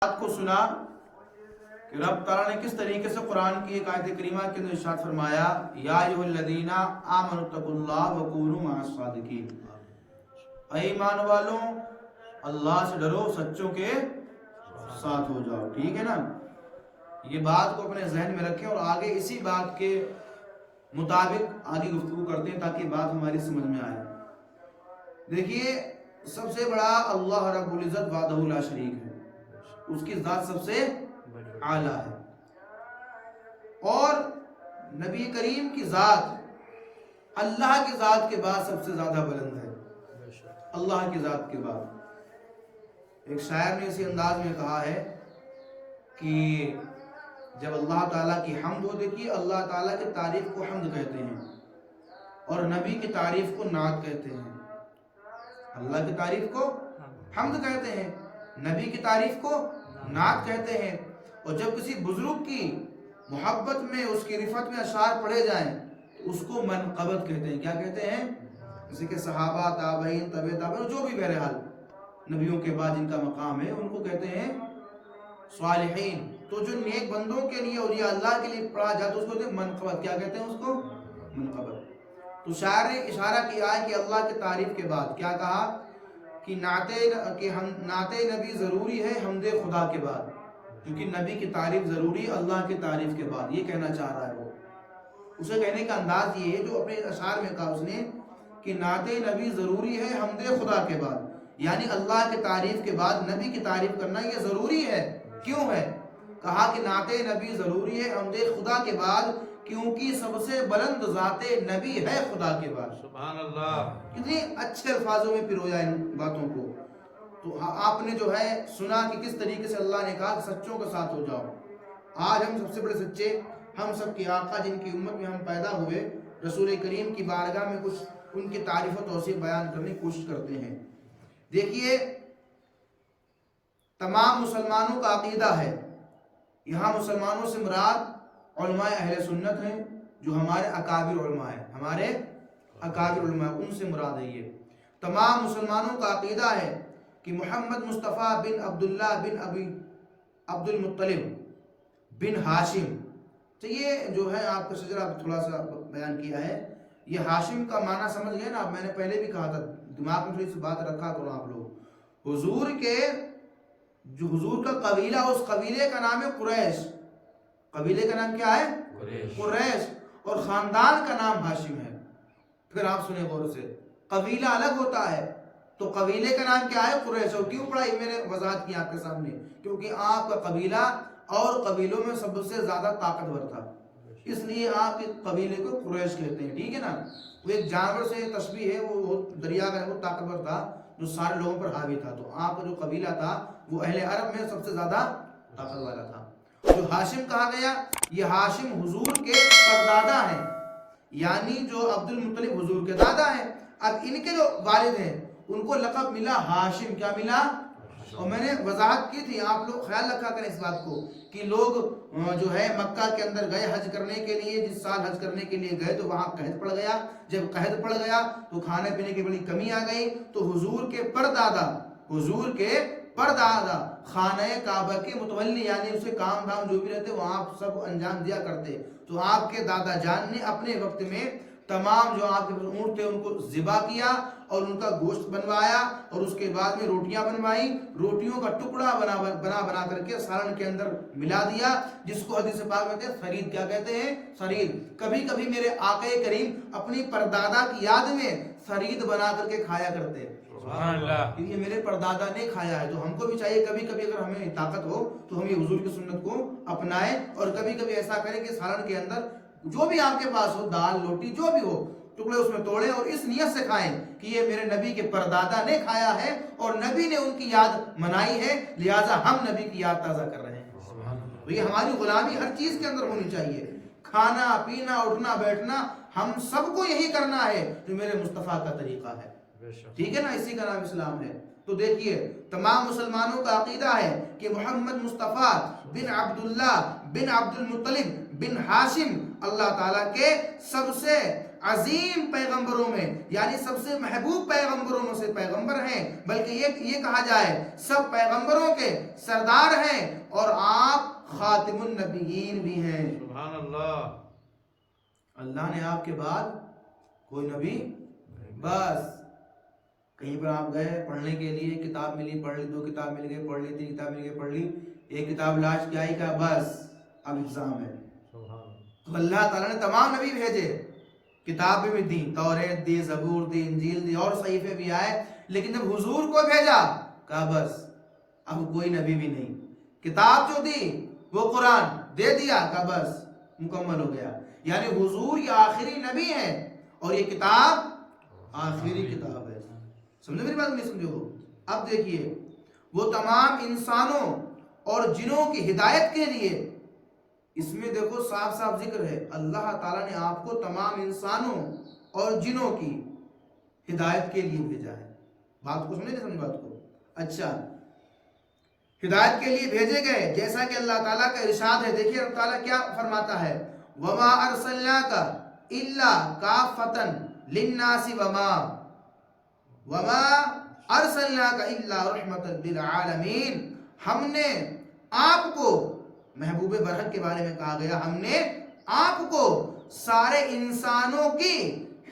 بات کو سنا کہ رب تعالیٰ نے کس طریقے سے قرآن کی ایک آیت کریمہ کے اندر ارشاد فرمایا یا ایھا الذین آمنوا اتقوا اللہ وکونوا مع الصادقین، اے ایمان والوں اللہ سے ڈرو، سچوں کے ساتھ ہو جاؤ۔ ٹھیک ہے نا، یہ بات کو اپنے ذہن میں رکھیں اور آگے اسی بات کے مطابق آگے گفتگو کرتے ہیں تاکہ بات ہماری سمجھ میں آئے۔ دیکھیے، سب سے بڑا اللہ رب العزت وحدہ لا شریک ہے، اس کی ذات سب سے اعلیٰ ہے، اور نبی کریم کی ذات اللہ کی ذات کے بعد سب سے زیادہ بلند ہے، اللہ کی ذات کے بعد۔ ایک شاعر نے اسی انداز میں کہا ہے کہ جب اللہ تعالیٰ کی حمد ہو، دیکھیے اللہ تعالیٰ کی تعریف کو حمد کہتے ہیں اور نبی کی تعریف کو نعت کہتے ہیں۔ اللہ کی تعریف کو حمد کہتے ہیں، نبی کی تعریف کو نعت کہتے ہیں، اور جب کسی بزرگ کی محبت میں، اس کی رفعت میں اشعار پڑھے جائیں تو اس کو منقبت کہتے ہیں۔ کیا کہتے ہیں؟ جیسے کہ صحابہ، تابعین، تبع تابعین، جو بھی بہرحال نبیوں کے بعد جن کا مقام ہے ان کو کہتے ہیں صالحین۔ تو جو نیک بندوں کے لیے، اولیاء اللہ کے لیے پڑھا جاتا ہے اس کو کہتے ہیں منقبت۔ کیا کہتے ہیں اس کو؟ منقبت۔ تو شاعر نے اشارہ کیا ہے کہ اللہ کی تعریف کے بعد کیا کہا کہ نعت نبی ضروری ہے حمد خدا کے بعد، کیونکہ نبی کی تعریف ضروری ہے اللہ کی تعریف کے بعد۔ یہ کہنا چاہ رہا ہے وہ، اسے کہنے کا انداز یہ ہے جو اپنے اشعار میں کہا اس نے کہ نعت نبی ضروری ہے حمد خدا کے بعد، یعنی اللہ کی تعریف کے بعد نبی کی تعریف کرنا یہ ضروری ہے۔ کیوں ہے؟ کہا کہ نعت نبی ضروری ہے حمد خدا کے بعد کیونکہ سب سے بلند ذات نبی ہے خدا کے بعد۔ سبحان اللہ، کتنی اچھے الفاظوں میں پرویا ان باتوں کو۔ تو آپ نے جو ہے سنا کہ کس طریقے سے اللہ نے کہا کہ سچوں کے ساتھ ہو جاؤ۔ آج ہم سب سے بڑے سچے، ہم سب کے آقا جن کی امت میں ہم پیدا ہوئے، رسول کریم کی بارگاہ میں کچھ ان کی تعریف و توصیف بیان کرنے کی کوشش کرتے ہیں۔ دیکھیے، تمام مسلمانوں کا عقیدہ ہے، یہاں مسلمانوں سے مراد علماء اہل سنت ہیں جو ہمارے اکابر علماء ہیں، ہمارے اکابر علماء، ان سے مراد ہے۔ یہ تمام مسلمانوں کا عقیدہ ہے کہ محمد مصطفیٰ بن عبداللہ بن ابی عبد المطلب بن ہاشم، تو یہ جو ہے آپ کا شجرہ تھوڑا سا بیان کیا ہے، یہ ہاشم کا معنی سمجھ گئے نا؟ میں نے پہلے بھی کہا تھا، دماغ میں تھوڑی سی بات رکھا کرو آپ لوگ۔ حضور کے جو حضور کا قبیلہ، اس قبیلے کا نام ہے قریش۔ قبیلے کا نام کیا ہے؟ قریش، اور خاندان کا نام ہاشم ہے۔ پھر آپ سنیں غور سے، قبیلہ الگ ہوتا ہے تو قبیلے کا نام کیا ہے؟ قریش۔ اور کیوں پڑھا؟ یہ میں نے وضاحت کی آپ کے سامنے، کیونکہ آپ کا قبیلہ اور قبیلوں میں سب سے زیادہ طاقتور تھا، اس لیے آپ کے قبیلے کو قریش کہتے ہیں۔ ٹھیک ہے نا؟ وہ ایک جانور سے تشبیہ ہے، وہ دریا کا وہ طاقتور تھا جو سارے لوگوں پر حاوی تھا، تو آپ کا جو قبیلہ تھا وہ اہل عرب میں سب سے زیادہ طاقت والا تھا۔ جو ہاشم کہا گیا، یہ ہاشم حضور کے پردادا ہیں، یعنی جو عبد المطلب حضور کے دادا ہیں۔ اب ان کے جو والد ہیں ان کو لقب ملا ہاشم۔ کیا ملا؟ اور میں نے وضاحت کی تھی، آپ لوگ خیال رکھا کریں اس بات کو کہ لوگ جو ہے مکہ کے اندر گئے حج کرنے کے لیے، جس سال حج کرنے کے لیے گئے تو وہاں قحط پڑ گیا، جب قحط پڑ گیا تو کھانے پینے کی بڑی کمی آ گئی، تو حضور کے پردادا خانہ کعبہ کے متولی، یعنی اسے کام دھام جو بھی رہتے وہ آپ سب انجام دیا کرتے، تو آپ کے دادا جان نے اپنے وقت میں تمام جو آپ کے اونٹ تھے ان کو ذبح کیا اور ان کا گوشت بنوایا، اور اس کے بعد میں روٹیاں بنوائی، روٹیوں کا ٹکڑا بنا کر کے سالن کے اندر ملا دیا، جس کو حدیث پاک میں فرید کیا کہتے ہیں؟ فرید۔ کبھی کبھی میرے آقا کریم اپنی پردادا کی یاد میں فرید بنا کر کے کھایا کرتے، سبحان اللہ، یہ میرے پردادا نے کھایا ہے۔ تو ہم کو بھی چاہیے کبھی کبھی اگر ہمیں طاقت ہو تو ہم یہ حضور کی سنت کو اپنائیں، اور کبھی کبھی ایسا کریں کہ سالن کے اندر جو بھی آپ کے پاس ہو، دال روٹی جو بھی ہو، ٹکڑے اس میں توڑیں اور اس نیت سے کھائیں کہ یہ میرے نبی کے پردادا نے کھایا ہے اور نبی نے ان کی یاد منائی ہے، لہٰذا ہم نبی کی یاد تازہ کر رہے ہیں۔ تو یہ ہماری غلامی ہر چیز کے اندر ہونی چاہیے، کھانا پینا اٹھنا بیٹھنا ہم سب کو یہی کرنا ہے جو میرے مصطفیٰ کا طریقہ ہے۔ ٹھیک ہے نا؟ اسی کا نام اسلام ہے۔ تو دیکھیے، تمام مسلمانوں کا عقیدہ ہے کہ محمد مصطفیٰ بن عبداللہ بن عبد المطلب بن ہاشم اللہ تعالیٰ کے سب سے عظیم پیغمبروں میں، یعنی سب سے محبوب پیغمبروں میں سے پیغمبر ہیں، بلکہ یہ کہا جائے سب پیغمبروں کے سردار ہیں، اور آپ خاتم النبیین بھی ہیں۔ سبحان اللہ۔ اللہ نے آپ کے بعد کوئی نبی، بس کہیں پر آپ گئے پڑھنے کے لیے، کتاب ملی پڑھ لی، 2 کتاب مل گئے پڑھ لی، 3 کتاب مل گئے پڑھ لی، 1 کتاب لاش کی آئی کا بس اب ایگزام ہے۔ تو اللہ تعالیٰ نے تمام نبی بھیجے، کتابیں بھی دی، توریت دی، زبور دی، انجیل دی، اور صحیفے بھی آئے، لیکن جب حضور کو بھیجا کہا بس اب کوئی نبی بھی نہیں۔ کتاب جو دی وہ قرآن دے دیا، کہا بس مکمل ہو گیا، یعنی حضور یہ آخری نبی ہیں اور یہ کتاب آخری کتاب ہے۔ سمجھے میری بات؟ نہیں سمجھو؟ اب دیکھیے وہ تمام انسانوں اور جنوں کی ہدایت کے لیے، اس میں دیکھو صاف صاف ذکر ہے اللہ تعالیٰ نے آپ کو تمام انسانوں اور جنوں کی ہدایت کے لیے بھیجا ہے۔ بات کو سمجھے؟ سمجھ بات کو؟ اچھا، ہدایت کے لیے بھیجے گئے، جیسا کہ اللہ تعالیٰ کا ارشاد ہے۔ دیکھیے اللہ تعالیٰ کیا فرماتا ہے، وَمَا أَرْسَلْنَاكَ إِلَّا كَافَّةً لِلنَّاسِ وَمَا أَرْسَلْنَاكَ إِلَّا رَحْمَةً لِلْعَالَمِينَ۔ ہم نے آپ کو، محبوب برحق کے بارے میں کہا گیا، ہم نے آپ کو سارے انسانوں کی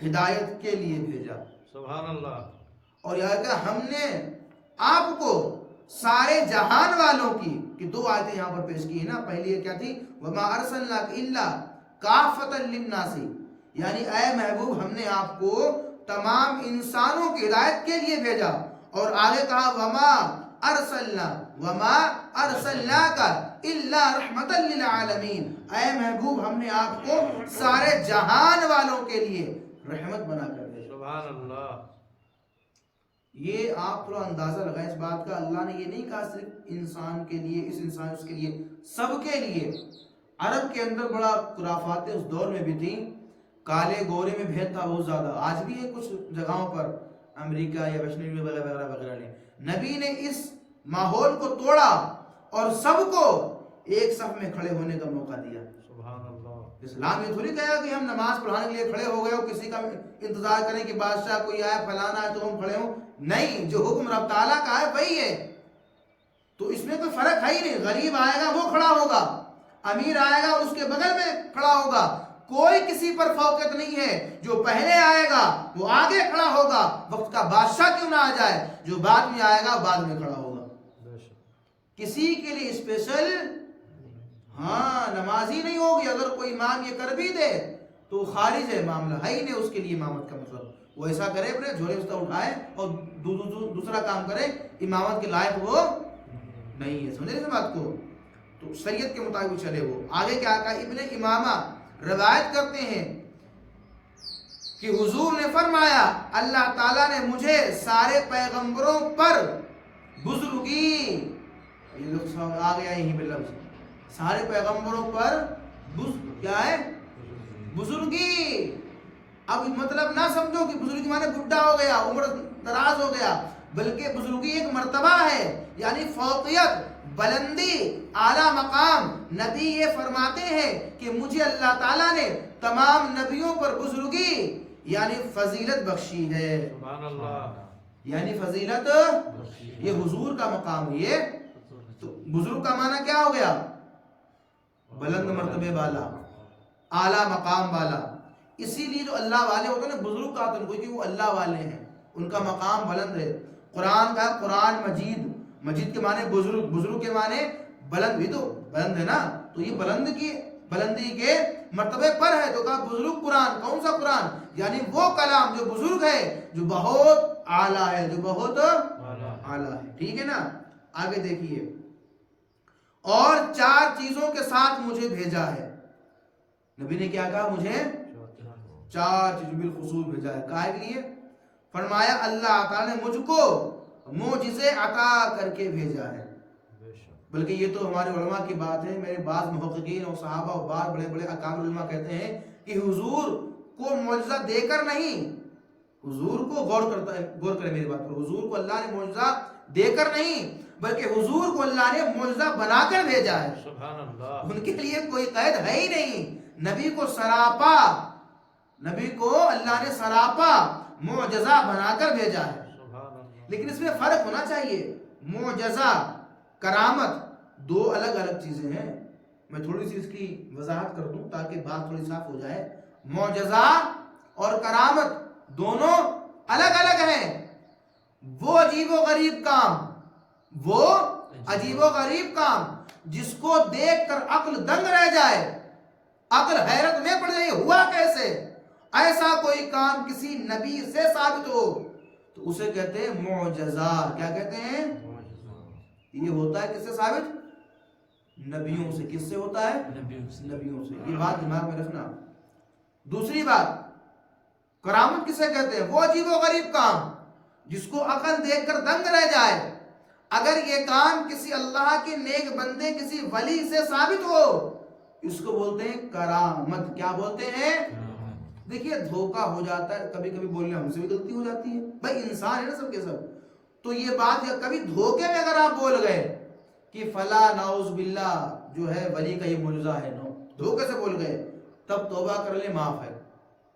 ہدایت کے لیے بھیجا۔ سبحان اللہ۔ اور یہاں کہ ہم نے آپ کو سارے جہان والوں کی، کہ 2 آیتیں یہاں پر پیش کی ہیں نا۔ پہلی کیا تھی؟ وَمَا أَرْسَلْنَاكَ إِلَّا كَافَّةً لِلنَّاسِ، یعنی اے محبوب ہم نے آپ کو تمام انسانوں کی ہدایت کے لیے بھیجا، اور آگے کہا وَمَا أَرْسَلْنَاكَ إِلَّا رَحْمَةً لِلْعَالَمِينَ، اے محبوب ہم نے آپ کو سارے جہان والوں کے لیے رحمت بنا کر بھیجا۔ سبحان اللہ۔ یہ آپ تھوڑا اندازہ لگائیں اس بات کا، اللہ نے یہ نہیں کہا صرف انسان کے لیے، اس انسان اس کے لیے، سب کے لیے۔ عرب کے اندر بڑا خرافاتیں اس دور میں بھی تھیں، کالے گورے میں بھید تھا بہت زیادہ، آج بھی ہے کچھ جگہوں پر، امریکہ یا ویشنو وغیرہ وغیرہ نے۔ نبی نے اس ماحول کو توڑا اور سب کو ایک صف میں کھڑے ہونے کا موقع دیا۔ سبحان اللہ۔ اسلام یہ تھوڑی کہا کہ ہم نماز پڑھانے کے لیے کھڑے ہو گئے اور کسی کا انتظار کریں کہ بادشاہ کوئی آئے فلانا ہے تو ہم کھڑے ہوں، نہیں، جو حکم رب تعالیٰ کا ہے وہی ہے۔ تو اس میں کوئی فرق ہے ہی نہیں، غریب آئے گا وہ کھڑا ہوگا، امیر آئے گا اس کے بغل میں کھڑا ہوگا، کوئی کسی پر فوقیت نہیں ہے۔ جو پہلے آئے گا وہ آگے کھڑا ہوگا، وقت کا بادشاہ کیوں نہ آ جائے، جو بعد میں آئے گا بعد میں کھڑا ہوگا۔ کسی کے لیے اسپیشل نمازی نہیں ہوگی۔ اگر کوئی امام یہ کر بھی دے تو خارج ہے معاملہ، ہے ہی نہیں اس کے لیے امامت کا مطلب۔ وہ ایسا کرے اپنے جھولے سے اٹھائے اور دوسرا کام کرے، امامت کے لائق وہ نہیں ہے۔ سمجھے اس بات کو؟ تو شریعت کے مطابق چلے۔ وہ آگے کیا کہا؟ ابن امامہ روایت کرتے ہیں کہ حضور نے فرمایا اللہ تعالیٰ نے مجھے سارے پیغمبروں پر بزرگی، یہ لفظ آ گیا یہیں پہ لفظ، سارے پیغمبروں پر کیا ہے؟ بزرگی۔ اب مطلب نہ سمجھو کہ بزرگی مانے بڈھا ہو گیا، عمر دراز ہو گیا، بلکہ بزرگی ایک مرتبہ ہے، یعنی فوقیت، بلندی، اعلیٰ مقام۔ نبی یہ فرماتے ہیں کہ مجھے اللہ تعالیٰ نے تمام نبیوں پر بزرگی یعنی فضیلت بخشی ہے۔ سبحان اللہ۔ یعنی فضیلت، یہ حضور کا مقام ہے۔ یہ تو بزرگ کا معنی کیا ہو گیا؟ بلند مرتبے والا، اعلیٰ مقام والا۔ اسی لیے جو اللہ والے ہوتے ہیں نا، بزرگ کہتے ہیں کیونکہ وہ اللہ والے ہیں، ان کا مقام بلند ہے۔ قرآن کا قرآن مجید، مجید کے معنی بزرگ، بزرگ کے معنی بلند، بھی تو بلند ہے نا، تو یہ بلندی کے مرتبے پر ہے، تو کہا بزرگ قرآن۔ کون سا قرآن؟ یعنی وہ کلام جو بزرگ ہے، جو بہت اعلیٰ ہے، جو بہت اعلیٰ ہے۔ ٹھیک ہے نا؟ آگے دیکھیے، اور 4 چیزوں کے ساتھ مجھے بھیجا ہے۔ نبی نے کیا کہا؟ مجھے 4 چیزوں بالخصوص بھیجا ہے۔ کہا کے لیے؟ فرمایا اللہ تعالیٰ نے مجھ کو معجزے عطا کر کے بھیجا ہے۔ بلکہ یہ تو ہمارے علماء کی بات ہے، میرے بعض محققین اور صحابہ اور بعض بڑے بڑے اکابر علماء کہتے ہیں کہ حضور کو معجزہ دے کر نہیں، حضور کو غور کرے میری بات پر، حضور کو اللہ نے معجزہ دے کر نہیں بلکہ حضور کو اللہ نے معجزہ بنا کر بھیجا ہے۔ سبحان اللہ۔ ان کے لیے کوئی قید ہے ہی نہیں، نبی کو سراپا نبی کو اللہ نے سراپا معجزہ بنا کر بھیجا ہے. سبحان اللہ. لیکن اس میں فرق ہونا چاہیے. معجزہ کرامت دو الگ الگ چیزیں ہیں. میں تھوڑی سی اس کی وضاحت کر دوں تاکہ بات تھوڑی صاف ہو جائے. معجزہ اور کرامت دونوں الگ الگ ہیں. وہ عجیب و غریب کام جس کو دیکھ کر عقل دنگ رہ جائے, عقل حیرت میں پڑ جائے ہوا کیسے, ایسا کوئی کام کسی نبی سے ثابت ہو تو اسے کہتے ہیں معجزہ. کیا کہتے ہیں؟ یہ ہوتا ہے کس سے ثابت؟ نبیوں سے. کس سے ہوتا ہے؟ نبیوں سے. یہ بات دماغ میں رکھنا. دوسری بات, کرامت کسے کہتے ہیں؟ وہ عجیب و غریب کام جس کو عقل دیکھ کر دنگ رہ جائے. اگر یہ کام کسی اللہ کے نیک بندے کسی ولی سے ثابت ہو اس کو بولتے ہیں کرامت. کیا بولتے ہیں؟ دیکھیے دھوکہ ہو جاتا ہے کبھی کبھی, بولنے ہم سے بھی غلطی ہو جاتی ہے, بھائی انسان ہے نا سب کے سب. تو یہ بات کبھی دھوکے میں اگر آپ بول گئے کہ فلا نعوذ باللہ جو ہے ولی کا یہ معجزہ ہے, دھوکے سے بول گئے, تب توبہ کر لیں, معاف ہے,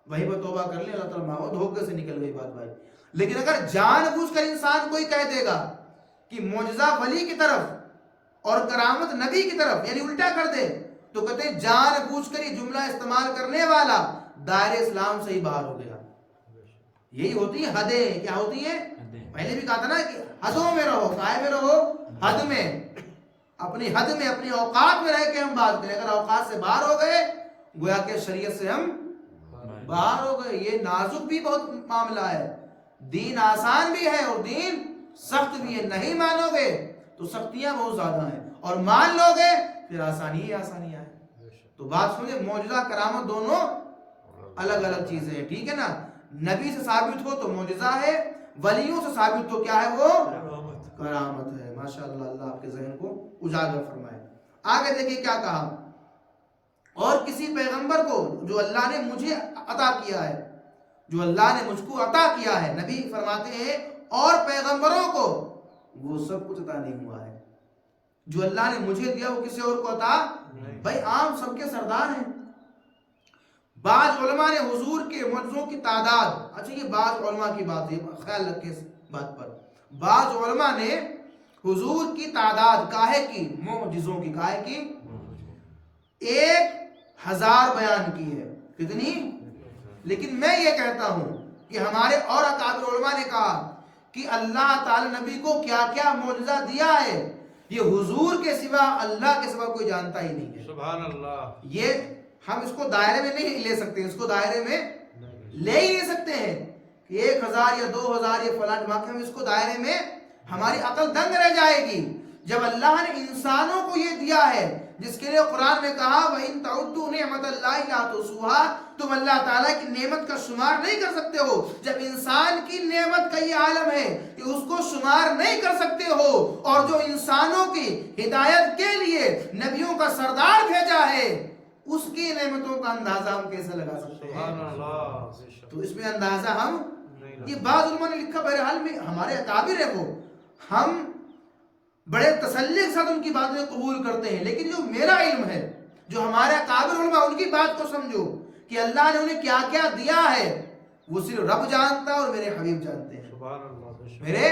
وہی پر توبہ کر لیں, اللہ تعالیٰ معاف. دھوکے سے نکل گئی بات بھائی. لیکن اگر جان بوجھ کر انسان کوئی کہہ دے گا کہ معجزہ ولی کی طرف اور کرامت نبی کی طرف, یعنی الٹا کر دے, تو کہتے ہیں جان بوجھ کر یہ جملہ استعمال کرنے والا دائرے اسلام سے ہی باہر ہو گیا. یہی ہوتی ہیں حدیں. کیا ہوتی ہیں؟ پہلے بھی کہا تھا نا کہ حدوں میں رہو. کائے میں رہو؟ حد میں. اپنی حد میں اپنی اوقات میں رہ کے ہم بات کریں. اگر اوقات سے باہر ہو گئے گویا کہ شریعت سے ہم باہر ہو گئے. یہ نازک بھی بہت معاملہ ہے. دین آسان بھی ہے اور دین سخت بھی ہے. نہیں مانو گے تو سختیاں بہت زیادہ ہیں, اور مان لو گے پھر آسانی ہی آسانیاں ہیں. تو بات سمجھے, معجزہ کرامت دونوں الگ الگ چیزیں ہیں. ٹھیک ہے نا. نبی سے ثابت ہو تو معجزہ ہے, ولیوں سے ثابت ہو کیا ہے؟ وہ کرامت ہے. ماشاءاللہ, اللہ آپ کے ذہن کو اجاگر فرمائے. آگے دیکھیے کیا کہا, اور کسی پیغمبر کو جو اللہ نے مجھے عطا کیا ہے, جو اللہ نے مجھ کو عطا کیا ہے, نبی فرماتے ہیں اور پیغمبروں کو وہ سب کچھ عطا نہیں ہوا ہے. جو اللہ نے مجھے دیا وہ کسی اور کو عطا نہیں. بھائی عام سب کے سردار ہیں. بعض علماء نے حضور کے معجزوں کی تعداد, اچھا یہ بعض علماء کی بات ہے, خیال رکھیں اس بات پر, بعض علماء نے حضور کی تعداد کاہے کی, معجزوں کی کاہے کی 1000 بیان کی ہے. کتنی؟ لیکن میں یہ کہتا ہوں کہ ہمارے اور اکابر علماء نے کہا کہ اللہ تعالی نبی کو کیا کیا معجزہ دیا ہے یہ حضور کے سوا, اللہ کے سوا کوئی جانتا ہی نہیں ہے. سبحان اللہ. یہ ہم اس کو دائرے میں نہیں لے سکتے, اس کو دائرے میں لے ہی نہیں سکتے ہیں کہ 1000 یا 2000 یا فلاں واقعہ, ہم اس کو دائرے میں, ہماری عقل دنگ رہ جائے گی. جب اللہ نے انسانوں کو یہ دیا ہے جس کے لیے قرآن میں کہا وَإِن تَعُدُّوا نِعْمَةَ اللَّهِ لَا تُحْصُوهَا, تم اللہ تعالیٰ کی نعمت کا شمار نہیں کر سکتے ہو. جب انسان کی نعمت کا یہ عالم ہے کہ اس کو شمار نہیں کر سکتے ہو, اور جو انسانوں کی ہدایت کے لیے نبیوں کا سردار بھیجا ہے اس کی نعمتوں کا اندازہ ہم کیسے لگا سکتے ہیں؟ تو اس میں اندازہ ہم, یہ بعض علماء نے لکھا, بہرحال میں ہمارے اکابر ہے وہ, ہم بڑے تسلی کے ساتھ ان کی باتیں قبول کرتے ہیں. لیکن جو میرا علم ہے, جو ہمارے اکابر علماء, ان کی بات کو سمجھو کہ اللہ نے انہیں کیا کیا دیا ہے وہ صرف رب جانتا ہے اور میرے حبیب جانتے ہیں. میرے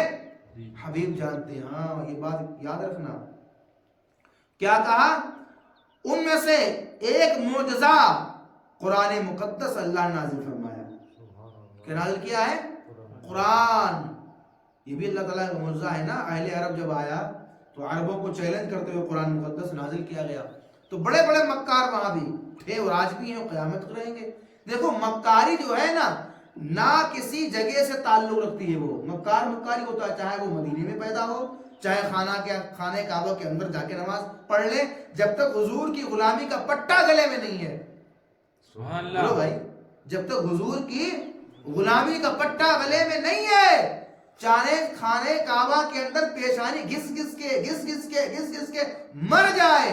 حبیب جانتے ہیں. ہاں یہ بات یاد رکھنا. کیا کہا؟ ان میں سے ایک معجزہ قرآن مقدس اللہ نے نازل فرمایا. کیا نازل کیا ہے؟ قرآن. یہ بھی اللہ تعالیٰ کا معجزہ ہے نا. اہل عرب جب آیا تو عربوں کو چیلنج کرتے ہوئے قرآن مقدس نازل کیا گیا. تو بڑے بڑے مکار وہاں بھی تھے اور آج بھی ہیں, قیامت تک رہیں گے. دیکھو مکاری جو ہے نا, نہ کسی جگہ سے تعلق رکھتی ہے. وہ مکاری ہوتا ہے, چاہے وہ مدینے میں پیدا ہو, چاہے خانہ کعبہ کے اندر جا کے نماز پڑھ لے, جب تک حضور کی غلامی کا پٹا گلے میں نہیں ہے. سبحان اللہ بھائی, جب تک حضور کی غلامی کا پٹا گلے میں نہیں ہے, چاہے خانہ کعبہ کے اندر پیشانی گھس گھس کے مر جائے,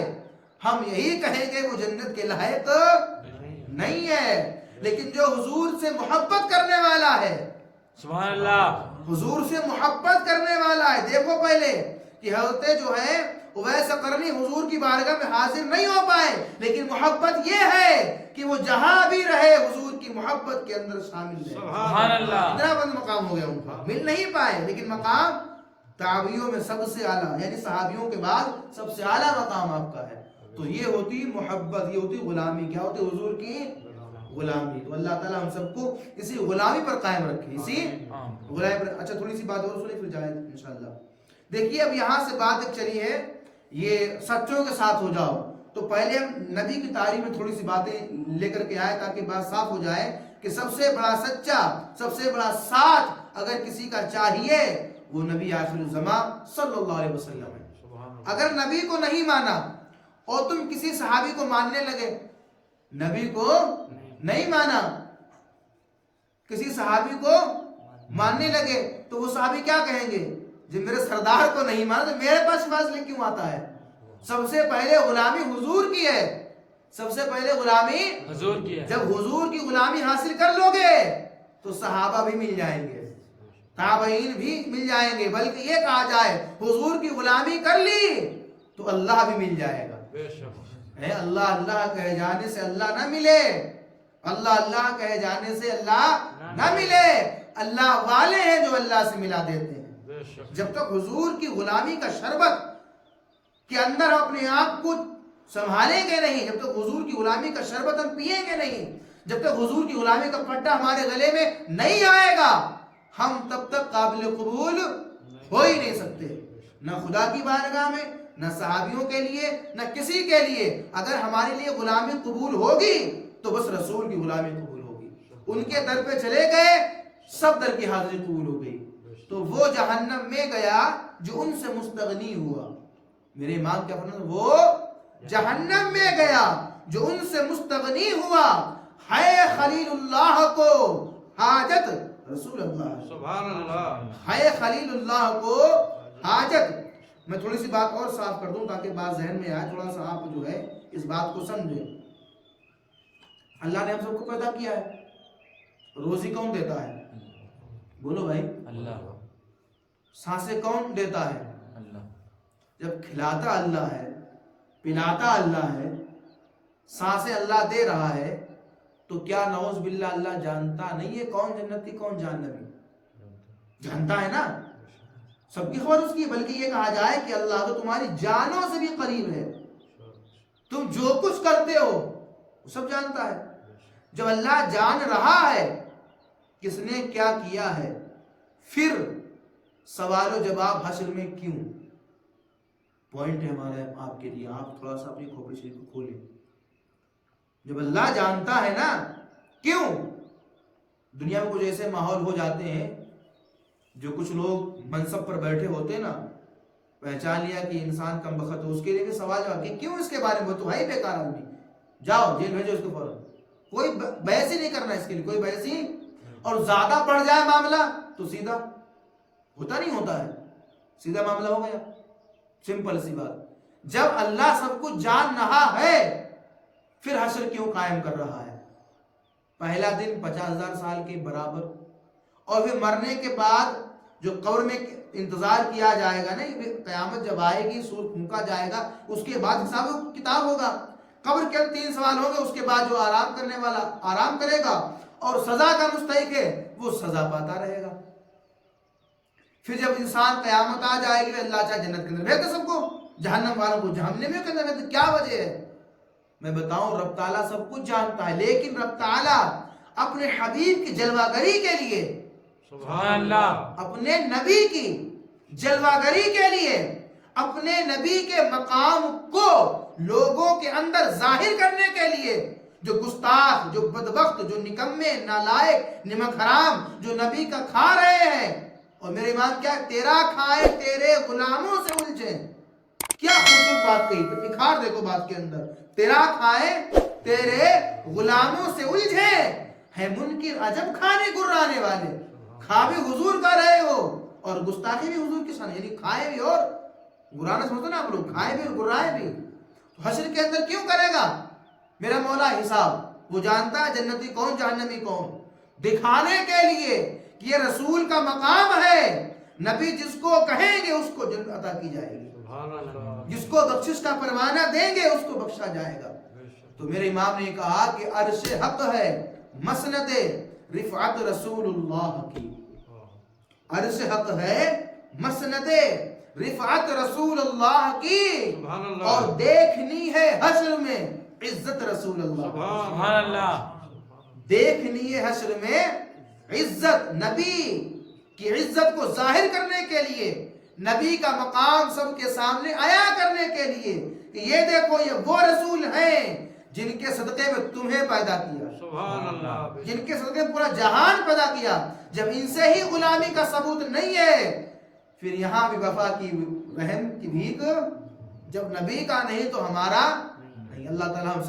ہم یہی کہیں گے وہ جنت کے لائق نہیں ہے. لیکن جو حضور سے محبت کرنے والا ہے, سبحان اللہ, حضور سے محبت کرنے والا ہے. دیکھو پہلے کہ حضرت جو ہے اویس قرنی حضور کی بارگاہ میں حاضر نہیں ہو پائے، لیکن محبت یہ ہے کہ وہ جہاں بھی رہے حضور کی محبت کے اندر شامل رہے۔ سبحان اللہ۔ اتنا بند مقام ہو گیا ان کا، مل نہیں پائے، لیکن مقام تابعیوں میں سب سے اعلیٰ، یعنی صحابیوں کے بعد سب سے اعلیٰ مقام آپ کا ہے۔ تو یہ ہوتی محبت، یہ ہوتی غلامی۔ کیا ہوتی؟ حضور کی غلامی۔ تو اللہ تعالیٰ ہم سب کو اسی غلامی پر قائم رکھے، اسی غلامی پر۔ اچھا تھوڑی سی بات اور سنیں پھر جائیں انشاءاللہ۔ دیکھیے اب یہاں سے بات ایک چلی ہے یہ سچوں کے ساتھ ہو جاؤ، تو پہلے ہم نبی کی تعریف میں تھوڑی سی باتیں لے کر کے آئے تاکہ بات صاف ہو جائے کہ سب سے بڑا سچا، سب سے بڑا ساتھ اگر کسی کا چاہیے وہ نبی آخر الزمان صلی اللہ علیہ وسلم ہے۔ اگر نبی کو نہیں مانا اور تم کسی صحابی کو ماننے لگے، نبی کو نہیں مانا کسی صحابی کو ماننے لگے، تو وہ صحابی کیا کہیں گے؟ جب میرے سردار کو نہیں مانا تو میرے پاس فاصلے کیوں آتا ہے؟ سب سے پہلے غلامی حضور کی ہے، سب سے پہلے غلامی حضور کی ہے۔ جب حضور کی غلامی حاصل کر لو گے تو صحابہ بھی مل جائیں گے، تابعین بھی مل جائیں گے، بلکہ یہ کہا جائے حضور کی غلامی کر لی تو اللہ بھی مل جائے گا۔ بے شک۔ اللہ اللہ کہے جانے سے اللہ نہ ملے، اللہ اللہ کہے جانے سے اللہ نہ ملے، اللہ والے ہیں جو اللہ سے ملا دیتے ہیں۔ بے شک۔ جب تک حضور کی غلامی کا شربت کے اندر اپنے آپ کو سنبھالیں گے نہیں، جب تک حضور کی غلامی کا شربت ہم پیئیں گے نہیں، جب تک حضور کی غلامی کا پٹا ہمارے گلے میں نہیں آئے گا، ہم تب تک قابل قبول ہو ہی نہیں سکتے، نہ خدا کی بارگاہ میں، نہ صحابیوں کے لیے، نہ کسی کے لیے۔ اگر ہمارے لیے غلامی قبول ہوگی تو بس رسول کی غلامی قبول ہوگی، ان کے در پہ چلے گئے سب در کی حاضری قبول ہو گئی۔ تو وہ جہنم میں گیا جو ان سے مستغنی ہوا، میرے امام کیا فرماتے ہیں؟ وہ جہنم میں گیا جو ان سے مستغنی ہوا، ہے خلیل اللہ کو حاجت رسول اللہ، سبحان اللہ۔ ہے خلیل اللہ کو حاجت۔ میں تھوڑی سی بات اور صاف کر دوں تاکہ بات ذہن میں آئے، تھوڑا سا آپ جو ہے اس بات کو سمجھیں۔ اللہ نے ہم سب کو پیدا کیا ہے، روزی کون دیتا ہے؟ بولو بھائی، اللہ۔ سانسیں کون دیتا ہے؟ اللہ۔ جب کھلاتا اللہ ہے، پلاتا اللہ ہے، سانسیں اللہ دے رہا ہے، تو کیا نعوذ باللہ اللہ جانتا نہیں ہے کون جنتی کون جہنمی؟ جانتا ہے نا، سب کی خبر اس کی، بلکہ یہ کہا جائے کہ اللہ تو تمہاری جانوں سے بھی قریب ہے، تم جو کچھ کرتے ہو وہ سب جانتا ہے۔ جب اللہ جان رہا ہے کس نے کیا کیا ہے، پھر سوال و جواب حشر میں کیوں؟ پوائنٹ ہے ہمارے آپ کے لیے، آپ تھوڑا سا اپنی کھوپڑی شریف کو کھولیں۔ جب اللہ جانتا ہے نا کیوں؟ دنیا میں کچھ ایسے ماحول ہو جاتے ہیں، جو کچھ لوگ منصب پر بیٹھے ہوتے ہیں نا، پہچان لیا کہ انسان کم بخت ہو، اس کے لیے بھی سوال جواب کہ کیوں اس کے بارے میں، تو ہے ہی بیکار آدمی، جاؤ جیل بھیجو اس کو فوراً، کوئی بحث ہی نہیں کرنا اس کے لیے، کوئی بحث ہی، اور زیادہ بڑھ جائے معاملہ تو سیدھا ہوتا نہیں ہوتا ہے، سیدھا معاملہ ہو گیا، سمپل سی بات۔ جب اللہ سب کچھ جان رہا ہے پھر حشر کیوں قائم کر رہا ہے؟ پہلا دن 50,000 سال کے برابر، اور پھر مرنے کے بعد جو قبر میں انتظار کیا جائے گا نا، قیامت جب آئے گی سور پھونکا جائے گا، اس کے بعد حساب و کتاب ہوگا، قبر کے 3 سوال ہوں گے، اس کے بعد جو آرام کرنے والا آرام کرے گا اور سزا کا مستحق ہے وہ سزا پاتا رہے گا۔ پھر جب انسان قیامت آ جائے گی، اللہ چاہے جنت کے اندر بھیج دے سب کو، جہنم والوں کو جہنم کے اندر بھیج دے، کیا وجہ ہے؟ میں بتاؤں، رب تعالیٰ سب کچھ جانتا ہے، لیکن رب تعالیٰ اپنے حبیب کی جلوہ گری کے لیے، سبحان اللہ، اپنے نبی کی جلوہ گری کے لیے، اپنے نبی کے مقام کو لوگوں کے اندر ظاہر کرنے کے لیے، جو گستاخ، جو بدبخت، جو نکمے، نالائق، نمک حرام جو نبی کا کھا رہے ہیں، اور میرے امام کیا تیرا کھائے تیرے غلاموں سے الجھے، کیا خوبصورت بات کہی، نکھار دیکھو بات کے اندر، تیرا کھائے تیرے غلاموں سے الجھے، ہے منکر عجب کھانے گرانے والے، کھا بھی حضور کا رہے ہو اور گستاخی بھی حضور کی سانے، یعنی کھائے بھی اور گرانا، سمجھتے نا آپ لوگ، کھائے بھی اور گرائے بھی، تو حشر کے اندر کیوں کرے گا میرا مولا حساب؟ وہ جانتا ہے جنتی کون جہنمی کون، دکھانے کے لیے کہ یہ رسول کا مقام ہے، نبی جس کو کہیں گے اس کو جنت عطا کی جائے گی۔ سبحان اللہ۔ جس کو بخشش کا پروانہ دیں گے اس کو بخشا جائے گا. تو میرے امام نے کہا کہ عرش حق ہے مسند رفعت رسول اللہ کی. عرش حق ہے مسند رفعت رسول اللہ کی، اور دیکھنی ہے حشر میں عزت رسول اللہ. سبحان اللہ. دیکھنی ہے حشر میں عزت، نبی کی عزت کو ظاہر کرنے کے لیے، نبی کا مقام سب کے سامنے آیا کرنے کے لیے کہ یہ دیکھو یہ وہ رسول ہیں جن کے صدقے میں تمہیں پیدا کیا، سبحان اللہ. جن کے صدقے پورا جہان پیدا کیا. جب ان سے ہی غلامی کا ثبوت نہیں ہے، پھر یہاں بھی وفا کی رحم کی بھیک، جب نبی کا نہیں تو ہمارا نہیں. اللہ تعالیٰ